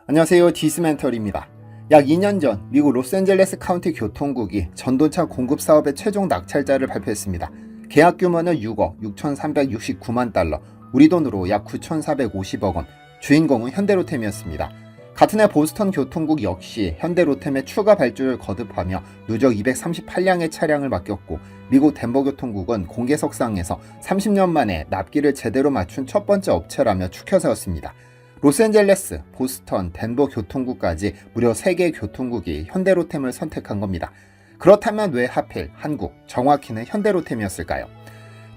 안녕하세요. 디스멘털입니다. 약 2년 전 미국 로스앤젤레스 카운티 교통국이 전동차 공급 사업의 최종 낙찰자를 발표했습니다. 계약 규모는 6억 6,369만 달러, 우리 돈으로 약 9,450억 원, 주인공은 현대로템이었습니다. 같은 해 보스턴 교통국 역시 현대로템의 추가 발주를 거듭하며 누적 238량의 차량을 맡겼고, 미국 덴버 교통국은 공개석상에서 30년 만에 납기를 제대로 맞춘 첫 번째 업체라며 축혀 세웠습니다. 로스앤젤레스, 보스턴, 덴버 교통국까지 무려 3개의 교통국이 현대로템을 선택한 겁니다. 그렇다면 왜 하필 한국, 정확히는 현대로템이었을까요?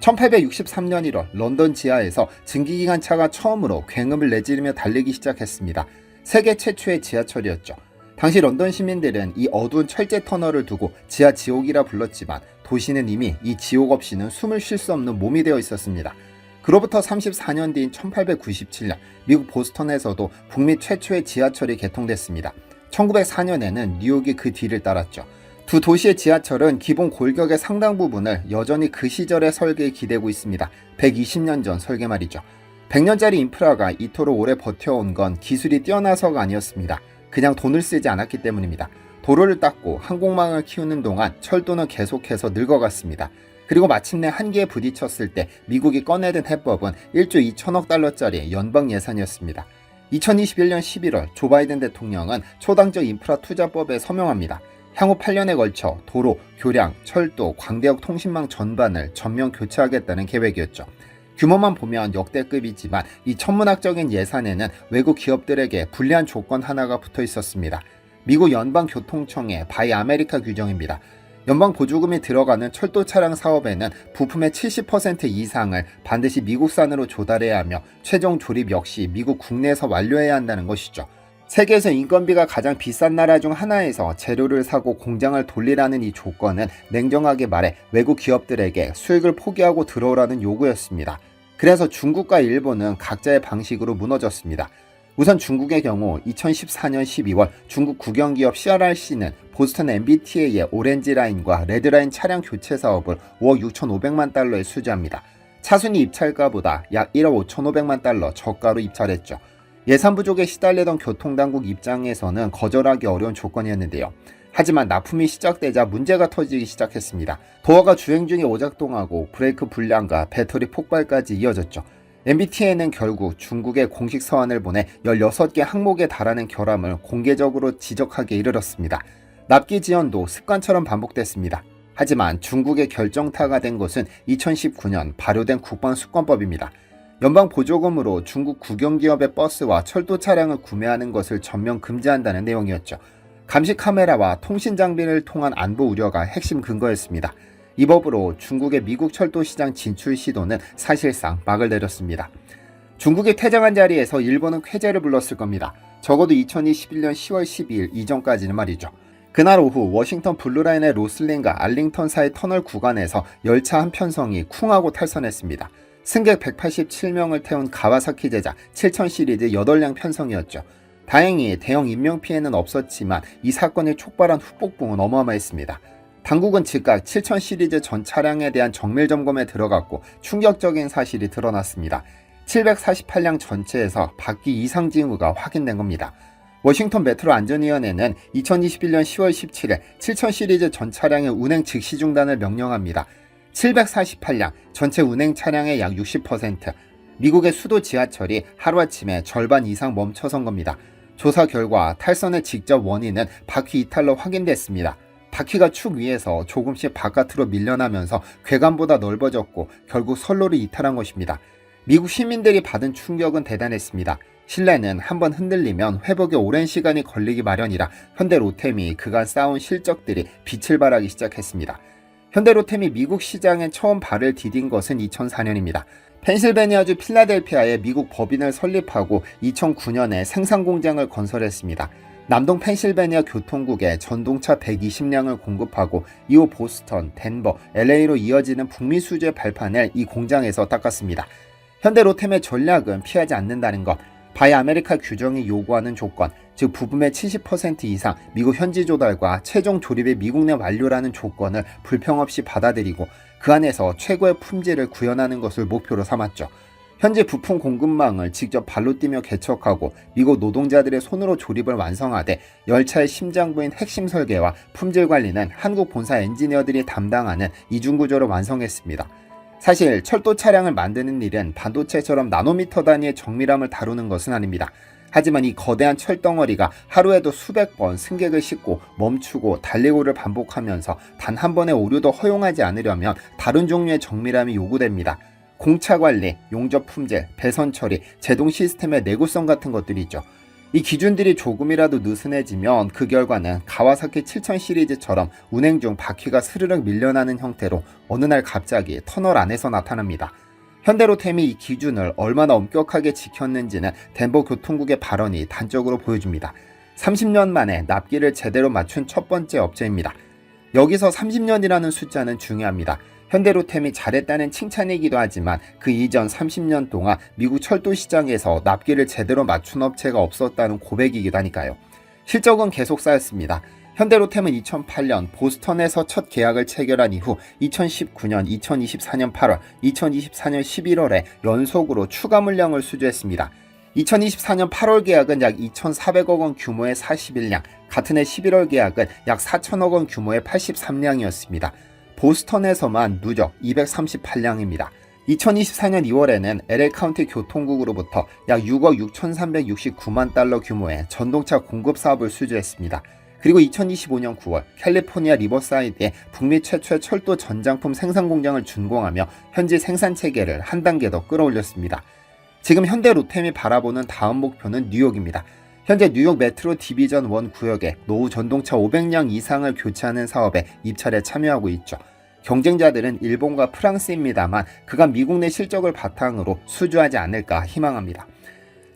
1863년 1월 런던 지하에서 증기기관차가 처음으로 굉음을 내지르며 달리기 시작했습니다. 세계 최초의 지하철이었죠. 당시 런던 시민들은 이 어두운 철제 터널을 두고 지하 지옥이라 불렀지만, 도시는 이미 이 지옥 없이는 숨을 쉴 수 없는 몸이 되어 있었습니다. 그로부터 34년 뒤인 1897년 미국 보스턴에서도 북미 최초의 지하철이 개통됐습니다. 1904년에는 뉴욕이 그 뒤를 따랐죠. 두 도시의 지하철은 기본 골격의 상당 부분을 여전히 그 시절의 설계에 기대고 있습니다. 120년 전 설계 말이죠. 100년짜리 인프라가 이토록 오래 버텨온 건 기술이 뛰어나서가 아니었습니다. 그냥 돈을 쓰지 않았기 때문입니다. 도로를 닦고 항공망을 키우는 동안 철도는 계속해서 늙어갔습니다. 그리고 마침내 한계에 부딪혔을 때 미국이 꺼내든 해법은 1조 2천억 달러짜리 연방 예산이었습니다. 2021년 11월 조 바이든 대통령은 초당적 인프라 투자법에 서명합니다. 향후 8년에 걸쳐 도로, 교량, 철도, 광대역 통신망 전반을 전면 교체하겠다는 계획이었죠. 규모만 보면 역대급이지만 이 천문학적인 예산에는 외국 기업들에게 불리한 조건 하나가 붙어 있었습니다. 미국 연방교통청의 바이 아메리카 규정입니다. 연방 보조금이 들어가는 철도 차량 사업에는 부품의 70% 이상을 반드시 미국산으로 조달해야 하며, 최종 조립 역시 미국 국내에서 완료해야 한다는 것이죠. 세계에서 인건비가 가장 비싼 나라 중 하나에서 재료를 사고 공장을 돌리라는 이 조건은 냉정하게 말해 외국 기업들에게 수익을 포기하고 들어오라는 요구였습니다. 그래서 중국과 일본은 각자의 방식으로 무너졌습니다. 우선 중국의 경우 2014년 12월 중국 국영기업 CRRC는 보스턴 MBTA의 오렌지 라인과 레드 라인 차량 교체 사업을 5억 6,500만 달러에 수주합니다. 차순위 입찰가보다 약 1억 5,500만 달러 저가로 입찰했죠. 예산 부족에 시달리던 교통당국 입장에서는 거절하기 어려운 조건이었는데요. 하지만 납품이 시작되자 문제가 터지기 시작했습니다. 도어가 주행 중에 오작동하고 브레이크 불량과 배터리 폭발까지 이어졌죠. MBTA는 결국 중국에 공식 서한을 보내 16개 항목에 달하는 결함을 공개적으로 지적하게 이르렀습니다. 납기 지연도 습관처럼 반복됐습니다. 하지만 중국의 결정타가 된 것은 2019년 발효된 국방수권법입니다. 연방 보조금으로 중국 국영기업의 버스와 철도 차량을 구매하는 것을 전면 금지한다는 내용이었죠. 감시 카메라와 통신 장비를 통한 안보 우려가 핵심 근거였습니다. 이 법으로 중국의 미국 철도 시장 진출 시도는 사실상 막을 내렸습니다. 중국이 퇴장한 자리에서 일본은 쾌재를 불렀을 겁니다. 적어도 2021년 10월 12일 이전까지는 말이죠. 그날 오후 워싱턴 블루라인의 로슬린과 알링턴 사이 터널 구간에서 열차 한 편성이 쿵하고 탈선했습니다. 승객 187명을 태운 가와사키 제작 7000 시리즈 8량 편성이었죠. 다행히 대형 인명피해는 없었지만 이 사건이 촉발한 후폭풍은 어마어마했습니다. 당국은 즉각 7000 시리즈 전 차량에 대한 정밀 점검에 들어갔고, 충격적인 사실이 드러났습니다. 748량 전체에서 바퀴 이상 징후가 확인된 겁니다. 워싱턴 메트로 안전위원회는 2021년 10월 17일 7000 시리즈 전 차량의 운행 즉시 중단을 명령합니다. 748량, 전체 운행 차량의 약 60%, 미국의 수도 지하철이 하루아침에 절반 이상 멈춰선 겁니다. 조사 결과 탈선의 직접 원인은 바퀴 이탈로 확인됐습니다. 바퀴가 축 위에서 조금씩 바깥으로 밀려나면서 궤관보다 넓어졌고 결국 선로를 이탈한 것입니다. 미국 시민들이 받은 충격은 대단했습니다. 신뢰는 한번 흔들리면 회복에 오랜 시간이 걸리기 마련이라 현대로템이 그간 쌓아온 실적들이 빛을 발하기 시작했습니다. 현대로템이 미국 시장에 처음 발을 디딘 것은 2004년입니다. 펜실베니아주 필라델피아에 미국 법인을 설립하고 2009년에 생산 공장을 건설했습니다. 남동 펜실베니아 교통국에 전동차 120량을 공급하고 이후 보스턴, 덴버, LA로 이어지는 북미 수주의 발판을 이 공장에서 닦았습니다. 현대로템의 전략은 피하지 않는다는 것, 바이 아메리카 규정이 요구하는 조건, 즉 부품의 70% 이상 미국 현지 조달과 최종 조립의 미국 내 완료라는 조건을 불평 없이 받아들이고 그 안에서 최고의 품질을 구현하는 것을 목표로 삼았죠. 현재 부품 공급망을 직접 발로 뛰며 개척하고 미국 노동자들의 손으로 조립을 완성하되 열차의 심장부인 핵심 설계와 품질 관리는 한국 본사 엔지니어들이 담당하는 이중구조를 완성했습니다. 사실 철도 차량을 만드는 일은 반도체처럼 나노미터 단위의 정밀함을 다루는 것은 아닙니다. 하지만 이 거대한 철덩어리가 하루에도 수백 번 승객을 싣고 멈추고 달리고를 반복하면서 단 한 번의 오류도 허용하지 않으려면 다른 종류의 정밀함이 요구됩니다. 공차 관리, 용접 품질, 배선 처리, 제동 시스템의 내구성 같은 것들이 있죠. 이 기준들이 조금이라도 느슨해지면 그 결과는 가와사키 7000 시리즈처럼 운행 중 바퀴가 스르륵 밀려나는 형태로 어느 날 갑자기 터널 안에서 나타납니다. 현대로템이 이 기준을 얼마나 엄격하게 지켰는지는 덴버 교통국의 발언이 단적으로 보여줍니다. 30년 만에 납기를 제대로 맞춘 첫 번째 업체입니다. 여기서 30년이라는 숫자는 중요합니다. 현대로템이 잘했다는 칭찬이기도 하지만 그 이전 30년 동안 미국 철도 시장에서 납기를 제대로 맞춘 업체가 없었다는 고백이기도 하니까요. 실적은 계속 쌓였습니다. 현대로템은 2008년 보스턴에서 첫 계약을 체결한 이후 2019년, 2024년 8월, 2024년 11월에 연속으로 추가 물량을 수주했습니다. 2024년 8월 계약은 약 2,400억 원 규모의 41량, 같은 해 11월 계약은 약 4천억 원 규모의 83량이었습니다. 보스턴에서만 누적 238량입니다. 2024년 2월에는 LA 카운티 교통국으로부터 약 6억 6,369만 달러 규모의 전동차 공급 사업을 수주했습니다. 그리고 2025년 9월 캘리포니아 리버사이드에 북미 최초의 철도 전장품 생산 공장을 준공하며 현지 생산 체계를 한 단계 더 끌어올렸습니다. 지금 현대로템이 바라보는 다음 목표는 뉴욕입니다. 현재 뉴욕 메트로 디비전 1 구역에 노후 전동차 500량 이상을 교체하는 사업에 입찰에 참여하고 있죠. 경쟁자들은 일본과 프랑스입니다만 그간 미국 내 실적을 바탕으로 수주하지 않을까 희망합니다.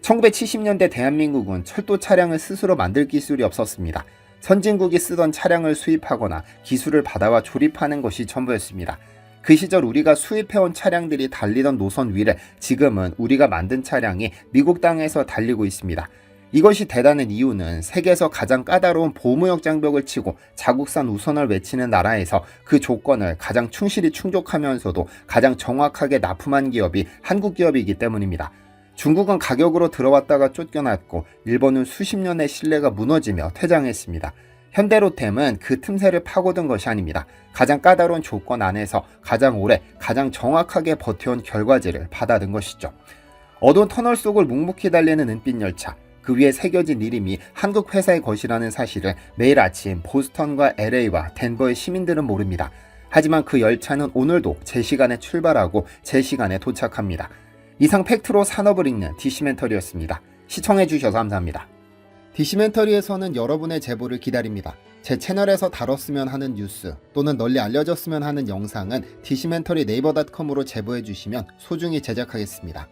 1970년대 대한민국은 철도 차량을 스스로 만들 기술이 없었습니다. 선진국이 쓰던 차량을 수입하거나 기술을 받아와 조립하는 것이 전부였습니다. 그 시절 우리가 수입해온 차량들이 달리던 노선 위를 지금은 우리가 만든 차량이 미국 땅에서 달리고 있습니다. 이것이 대단한 이유는 세계에서 가장 까다로운 보호무역 장벽을 치고 자국산 우선을 외치는 나라에서 그 조건을 가장 충실히 충족하면서도 가장 정확하게 납품한 기업이 한국 기업이기 때문입니다. 중국은 가격으로 들어왔다가 쫓겨났고 일본은 수십 년의 신뢰가 무너지며 퇴장했습니다. 현대로템은 그 틈새를 파고든 것이 아닙니다. 가장 까다로운 조건 안에서 가장 오래, 가장 정확하게 버텨온 결과지를 받아든 것이죠. 어두운 터널 속을 묵묵히 달리는 은빛 열차, 그 위에 새겨진 이름이 한국 회사의 것이라는 사실을 매일 아침 보스턴과 LA와 덴버의 시민들은 모릅니다. 하지만 그 열차는 오늘도 제 시간에 출발하고 제 시간에 도착합니다. 이상 팩트로 산업을 읽는 디시멘터리였습니다. 시청해주셔서 감사합니다. 디시멘터리에서는 여러분의 제보를 기다립니다. 제 채널에서 다뤘으면 하는 뉴스 또는 널리 알려졌으면 하는 영상은 디시멘터리 네이버.com으로 제보해주시면 소중히 제작하겠습니다.